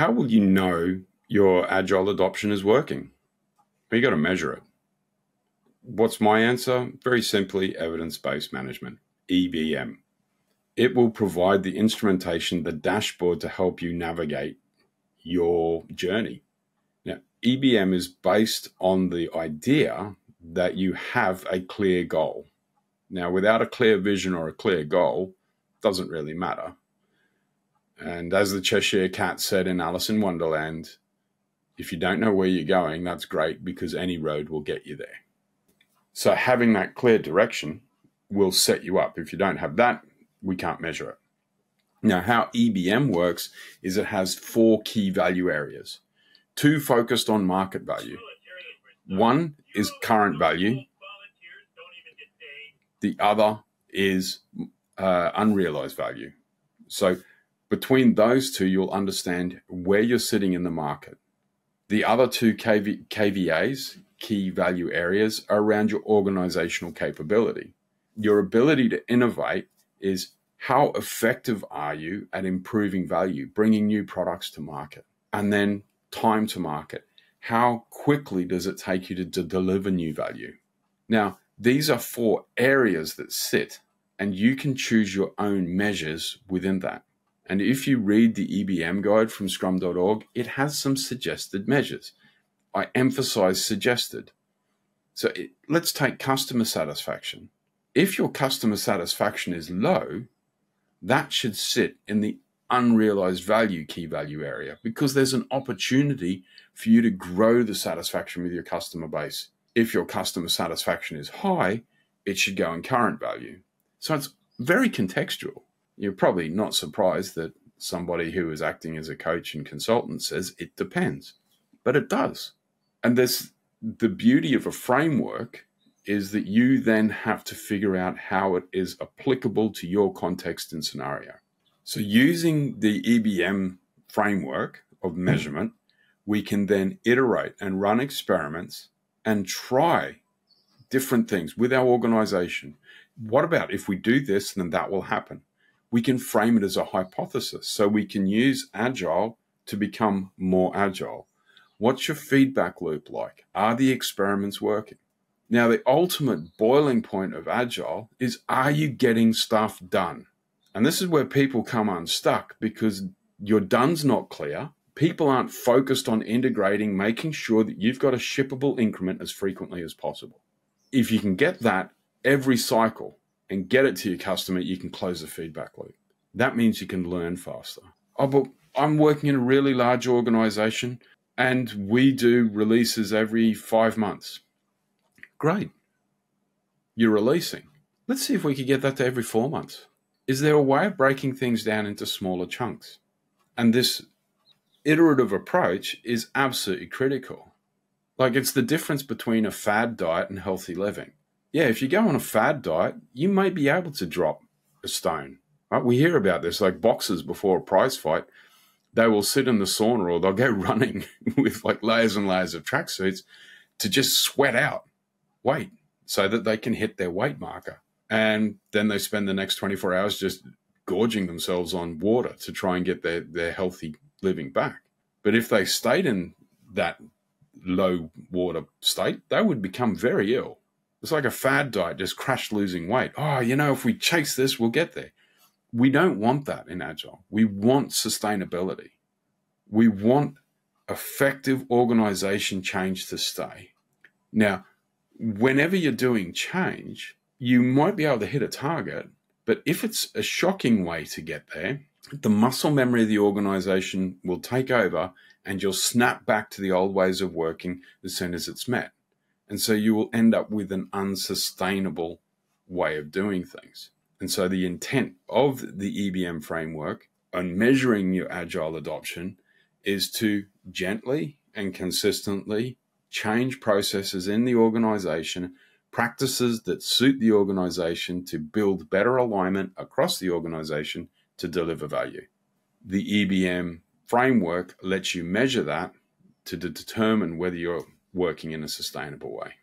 how will you know your Agile adoption is working? Well, you got to measure it. What's my answer? Very simply, evidence-based management, EBM. It will provide the instrumentation, the dashboard to help you navigate your journey. Now, EBM is based on the idea that you have a clear goal. Now, without a clear vision or a clear goal, it doesn't really matter. And as the Cheshire Cat said in Alice in Wonderland, if you don't know where you're going, that's great because any road will get you there. So having that clear direction will set you up. If you don't have that, we can't measure it. Now, how EBM works is it has 4 key value areas. 2 focused on market value. 1 is current value. The other is unrealized value. So between those 2, you'll understand where you're sitting in the market. The other 2 KVAs, key value areas, are around your organizational capability. Your ability to innovate is how effective are you at improving value, bringing new products to market, and then time to market. How quickly does it take you to deliver new value? Now, these are 4 areas that sit, and you can choose your own measures within that. And if you read the EBM guide from scrum.org, it has some suggested measures. I emphasize suggested. So let's take customer satisfaction. If your customer satisfaction is low, that should sit in the unrealized value key value area because there's an opportunity for you to grow the satisfaction with your customer base. If your customer satisfaction is high, it should go in current value. So it's very contextual. You're probably not surprised that somebody who is acting as a coach and consultant says it depends, but it does. And the beauty of a framework is that you then have to figure out how it is applicable to your context and scenario. So using the EBM framework of measurement, we can then iterate and run experiments and try different things with our organization. What about if we do this, then that will happen? We can frame it as a hypothesis. So we can use Agile to become more agile. What's your feedback loop like? Are the experiments working? Now, the ultimate boiling point of Agile is, are you getting stuff done? And this is where people come unstuck because your done's not clear. People aren't focused on integrating, making sure that you've got a shippable increment as frequently as possible. If you can get that every cycle and get it to your customer, you can close the feedback loop. That means you can learn faster. Oh, but I'm working in a really large organization and we do releases every 5 months. Great. You're releasing. Let's see if we could get that to every 4 months. Is there a way of breaking things down into smaller chunks? And this iterative approach is absolutely critical. Like, it's the difference between a fad diet and healthy living. Yeah, if you go on a fad diet, you may be able to drop a stone. Right? We hear about this, like boxers before a prize fight, they will sit in the sauna or they'll go running with like layers and layers of tracksuits to just sweat out weight so that they can hit their weight marker. And then they spend the next 24 hours just gorging themselves on water to try and get their healthy living back. But if they stayed in that low water state, they would become very ill. It's like a fad diet, just crash losing weight. Oh, if we chase this, we'll get there. We don't want that in Agile. We want sustainability. We want effective organization change to stay. Now, whenever you're doing change, you might be able to hit a target, but if it's a shocking way to get there, the muscle memory of the organization will take over and you'll snap back to the old ways of working as soon as it's met. And so you will end up with an unsustainable way of doing things. And so the intent of the EBM framework on measuring your Agile adoption is to gently and consistently change processes in the organization, practices that suit the organization to build better alignment across the organization to deliver value. The EBM framework lets you measure that to determine whether you're working in a sustainable way.